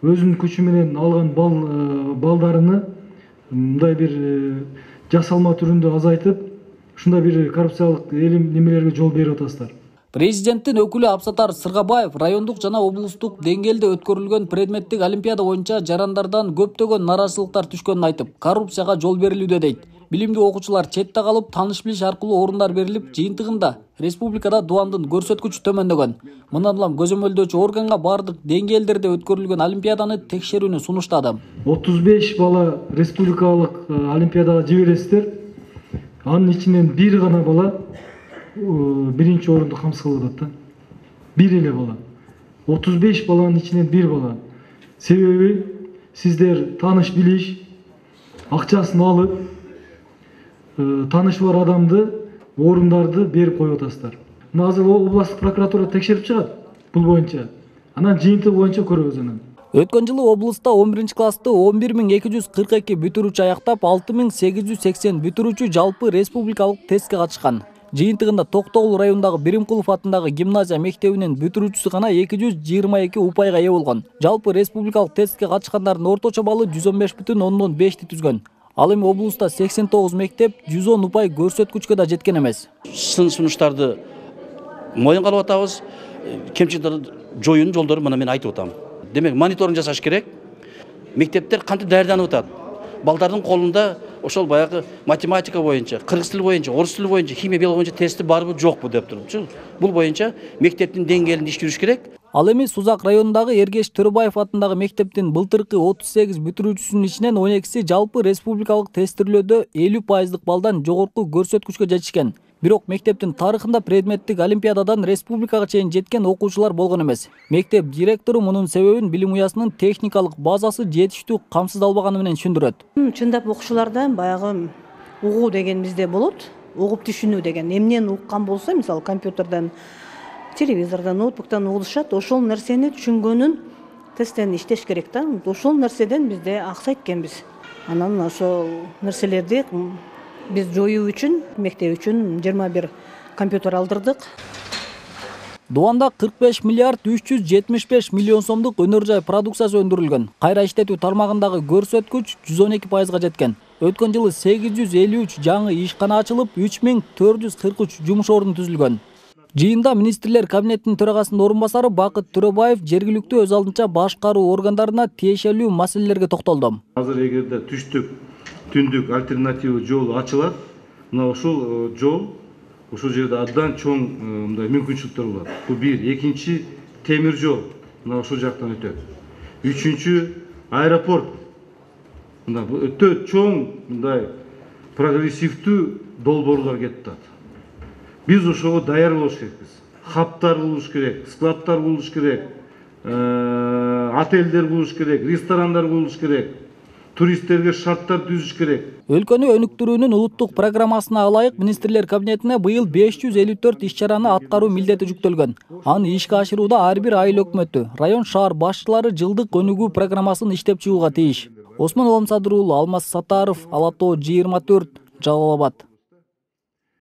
өзүнүн күчү менен алган балдарыны мындай бир жасалма түрүндө азайтып, ушундай бир коррупциялык немелерге жол берип атасыздар. Президенттин өкүлү Абсатар Сыргабаев райондук жана облустук деңгээлде өткөрүлгөн предметтик олимпиада боюнча жарандардан көптөгөн нараачылыктар түшкөнүн айтып, коррупцияга жол берилүүдө дейт. Билимдүү окуучулар четте калып, тааныш билиш аркылуу орундар берилип, жыйынтыгында республикада дубандын көрсөткүчү төмөндөгөн. Мындан улам көзөмөлдөөчү органга бардык деңгээлдерде өткөрүлгөн олимпиаданы текшерүүнү сунуштады. 35 бала республикалык олимпиадага жибересиздер. Анын ичинен бир гана бала биринчи орунду камсыз кылып атат да. Бир эле бала. 35 баланын ичинен бир бала. Себеби сиздер тааныш билиш акчасын алып, таанышы бар адамды, орундарды берип коюп атасыздар. Мына азыр областтык прокуратура текшерип чыгат бул боюнча. Анан жыйынтыгы боюнча көрөбүз анан. Өткөн жылы облуста 11-классты 11242 бүтүрүүчү аяктап, 6880 бүтүрүүчү жалпы республикалык тестке катышкан. Жыйынтыгында Токтогул районундагы Биримкулов атындагы гимназия мектебинин бүтүрүүчүсү гана 222 упайга ээ болгон. Жалпы республикалык тестке катышкандардын орточо баллы 115,5 түзгөн. Ал эми облуста 89 мектеп 110 упай көрсөткүчкө да жеткен эмес. Сын сунуштарды моюнга алып атабыз, кемчиликтерди жоюунун жолдорун мына мен айтып атам. Демек, мониторинг жасаш керек. Мектептер кантип даярданып атат? Балдардын колунда ошол баягы математика боюнча, кыргыз тили боюнча, орус тили боюнча, химия, биология боюнча тести барбы, жокпу деп турупчу. Бул боюнча мектептин деңгээлинде иш жүрүш керек. Ал эми Сузак районундагы Эргеш Төрөбаев атындагы мектептин былтыркы 38 бүтүрүүчүсүнүн ичинен 12си жалпы республикалык тестирлөөдө 50% балдан жогорку көрсөткүчкө жетишкен. Бирок мектептин тарыхында предметтик олимпиададан республикага чейин жеткен окуучулар болгон эмес. Мектеп директору мунун себебин билим уясынын техникалык базасы жетиштүү камсыздалбаганы менен түшүндүрөт. Чындап окуучуларда баягы угуу деген бизде болот, угуп түшүнүү деген. Эмнени уккан болсо, мисалы компьютерден, телевизордон, ноутбуктан угушат, ошол нерсени түшүнгөнүн тесттен иштеш керек да. Ошол нерседен бизде аксайт экенбиз. Анан ошол нерселерди биз жоюу үчүн мектеп үчүн 21 компьютер алдырдык. Дубанда 45 миллиард 375 миллион сомдук өнөр жай продукциясы өндүрүлгөн. Кайра иштетүү тармагындагы көрсөткүч 112%га жеткен. Өткөн жылы 853 жаңы ишкана ачылып, 3443 жумуш орну түзүлгөн. Жыйында министрлер кабинетинин төрагасынын орун басары Бакыт Төрөбаев жергиликтүү өз алдынча башкаруу органдарына тиешелүү маселелерге токтолду. Азыр эгерде түндүк альтернатива жол ачылат, мына ошол жол ошол жерде абдан чоң мындай мүмкүнчүлүктөр болот. Бул бир, экинчи темир жол мына ошол жактан өтөт. Үчүнчү аэропорт. Мына өтө чоң мындай прогрессивдүү долбоорлор кетип атат. Биз ошого даяр болуш керекпиз. Хабтар болуш керек, складтар болуш керек, отелдер болуш керек, ресторандар болуш керек. Туристтерге шарттар түзүш керек. Өлкөнү өнүктүрүүнүн улуттук программасына ылайык министрлер кабинетине быйыл 554 иш-чараны аткаруу милдети жүктөлгөн. Аны ишке ашырууда ар бир айыл өкмөтү, район шаар башчылары жылдык өнүгүү программасын иштеп чыгууга тийиш. Осмон Оомсадыр уулу, Алмаз Сатаров, Ала Тоо 24, Жалал Абад.